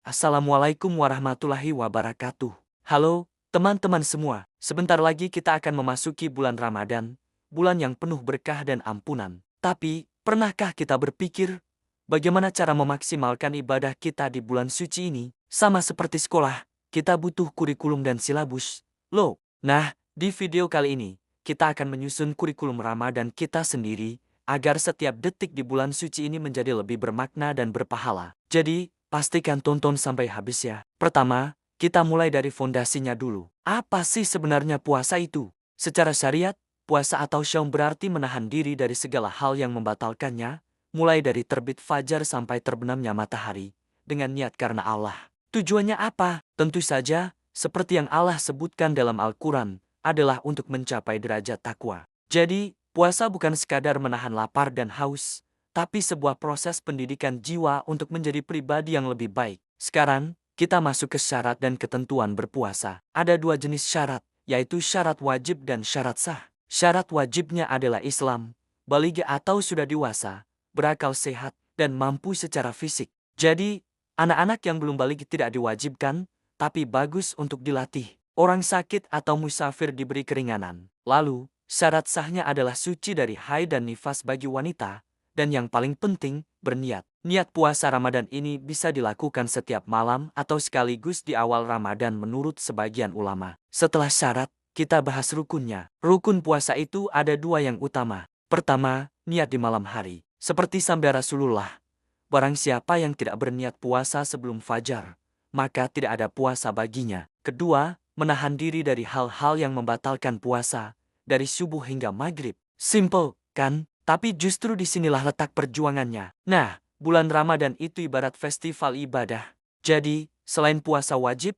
Assalamualaikum warahmatullahi wabarakatuh. Halo, teman-teman semua. Sebentar lagi kita akan memasuki bulan Ramadan, bulan yang penuh berkah dan ampunan. Tapi, pernahkah kita berpikir bagaimana cara memaksimalkan ibadah kita di bulan suci ini? Sama seperti sekolah, kita butuh kurikulum dan silabus. Loh, nah, di video kali ini, kita akan menyusun kurikulum Ramadan kita sendiri, agar setiap detik di bulan suci ini menjadi lebih bermakna dan berpahala. Jadi, pastikan tonton sampai habis ya. Pertama, kita mulai dari fondasinya dulu. Apa sih sebenarnya puasa itu? Secara syariat, puasa atau syaum berarti menahan diri dari segala hal yang membatalkannya, mulai dari terbit fajar sampai terbenamnya matahari, dengan niat karena Allah. Tujuannya apa? Tentu saja, seperti yang Allah sebutkan dalam Al-Quran, adalah untuk mencapai derajat takwa. Jadi, puasa bukan sekadar menahan lapar dan haus, tapi sebuah proses pendidikan jiwa untuk menjadi pribadi yang lebih baik. Sekarang, kita masuk ke syarat dan ketentuan berpuasa. Ada dua jenis syarat, yaitu syarat wajib dan syarat sah. Syarat wajibnya adalah Islam, baligh atau sudah dewasa, berakal sehat, dan mampu secara fisik. Jadi, anak-anak yang belum baligh tidak diwajibkan, tapi bagus untuk dilatih. Orang sakit atau musafir diberi keringanan. Lalu, syarat sahnya adalah suci dari haid dan nifas bagi wanita, dan yang paling penting, berniat. Niat puasa Ramadan ini bisa dilakukan setiap malam atau sekaligus di awal Ramadan menurut sebagian ulama. Setelah syarat, kita bahas rukunnya. Rukun puasa itu ada dua yang utama. Pertama, niat di malam hari. Seperti sabda Rasulullah, barang siapa yang tidak berniat puasa sebelum fajar, maka tidak ada puasa baginya. Kedua, menahan diri dari hal-hal yang membatalkan puasa, dari subuh hingga maghrib. Simple, kan? Tapi justru disinilah letak perjuangannya. Nah, bulan Ramadan itu ibarat festival ibadah. Jadi, selain puasa wajib,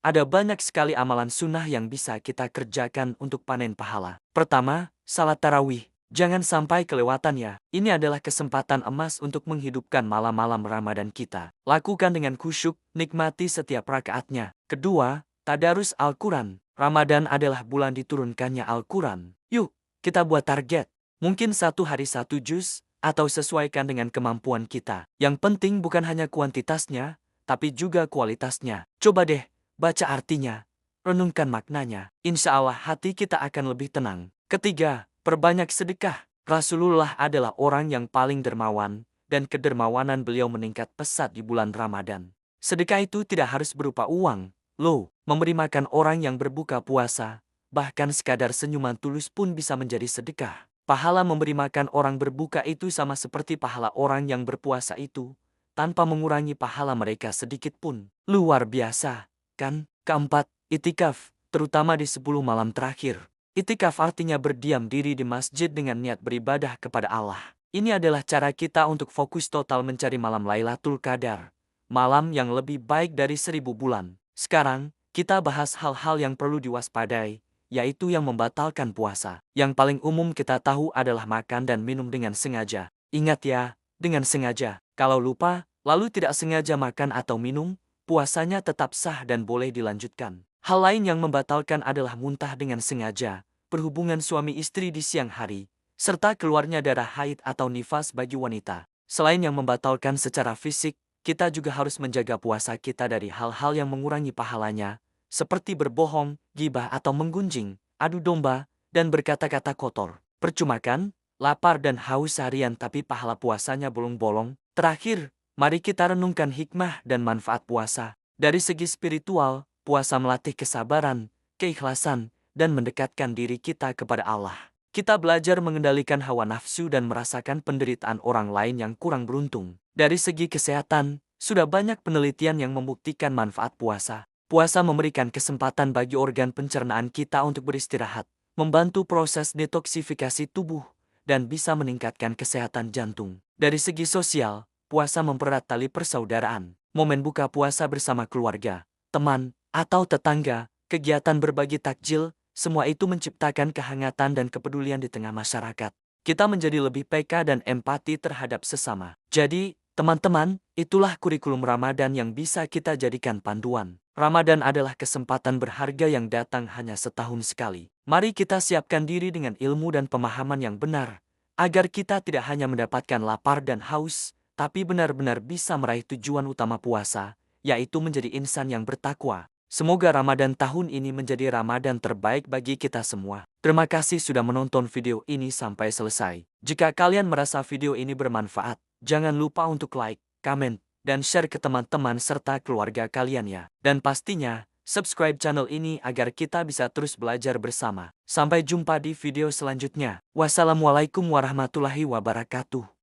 ada banyak sekali amalan sunnah yang bisa kita kerjakan untuk panen pahala. Pertama, salat tarawih. Jangan sampai kelewatan ya. Ini adalah kesempatan emas untuk menghidupkan malam-malam Ramadan kita. Lakukan dengan khusyuk, nikmati setiap rakaatnya. Kedua, tadarus Al-Quran. Ramadan adalah bulan diturunkannya Al-Quran. Yuk, kita buat target. Mungkin satu hari satu juz, atau sesuaikan dengan kemampuan kita. Yang penting bukan hanya kuantitasnya, tapi juga kualitasnya. Coba deh, baca artinya, renungkan maknanya. Insya Allah hati kita akan lebih tenang. Ketiga, perbanyak sedekah. Rasulullah adalah orang yang paling dermawan, dan kedermawanan beliau meningkat pesat di bulan Ramadan. Sedekah itu tidak harus berupa uang. Loh, memberi makan orang yang berbuka puasa, bahkan sekadar senyuman tulus pun bisa menjadi sedekah. Pahala memberi makan orang berbuka itu sama seperti pahala orang yang berpuasa itu, tanpa mengurangi pahala mereka sedikit pun. Luar biasa, kan? Keempat, itikaf, terutama di 10 malam terakhir. Itikaf artinya berdiam diri di masjid dengan niat beribadah kepada Allah. Ini adalah cara kita untuk fokus total mencari malam Lailatul Qadar, malam yang lebih baik dari 1000 bulan. Sekarang, kita bahas hal-hal yang perlu diwaspadai, yaitu yang membatalkan puasa. Yang paling umum kita tahu adalah makan dan minum dengan sengaja. Ingat ya, dengan sengaja. Kalau lupa, lalu tidak sengaja makan atau minum, puasanya tetap sah dan boleh dilanjutkan. Hal lain yang membatalkan adalah muntah dengan sengaja, berhubungan suami istri di siang hari, serta keluarnya darah haid atau nifas bagi wanita. Selain yang membatalkan secara fisik, kita juga harus menjaga puasa kita dari hal-hal yang mengurangi pahalanya, seperti berbohong, gibah atau menggunjing, adu domba, dan berkata-kata kotor. Percuma kan? Lapar dan haus harian tapi pahala puasanya bolong-bolong. Terakhir, mari kita renungkan hikmah dan manfaat puasa. Dari segi spiritual, puasa melatih kesabaran, keikhlasan, dan mendekatkan diri kita kepada Allah. Kita belajar mengendalikan hawa nafsu dan merasakan penderitaan orang lain yang kurang beruntung. Dari segi kesehatan, sudah banyak penelitian yang membuktikan manfaat puasa. Puasa memberikan kesempatan bagi organ pencernaan kita untuk beristirahat, membantu proses detoksifikasi tubuh, dan bisa meningkatkan kesehatan jantung. Dari segi sosial, puasa mempererat tali persaudaraan. Momen buka puasa bersama keluarga, teman, atau tetangga, kegiatan berbagi takjil, semua itu menciptakan kehangatan dan kepedulian di tengah masyarakat. Kita menjadi lebih peka dan empati terhadap sesama. Jadi, teman-teman, itulah kurikulum Ramadan yang bisa kita jadikan panduan. Ramadan adalah kesempatan berharga yang datang hanya setahun sekali. Mari kita siapkan diri dengan ilmu dan pemahaman yang benar, agar kita tidak hanya mendapatkan lapar dan haus, tapi benar-benar bisa meraih tujuan utama puasa, yaitu menjadi insan yang bertakwa. Semoga Ramadan tahun ini menjadi Ramadan terbaik bagi kita semua. Terima kasih sudah menonton video ini sampai selesai. Jika kalian merasa video ini bermanfaat, jangan lupa untuk like, komen, dan share ke teman-teman serta keluarga kalian ya. Dan pastinya, subscribe channel ini agar kita bisa terus belajar bersama. Sampai jumpa di video selanjutnya. Wassalamualaikum warahmatullahi wabarakatuh.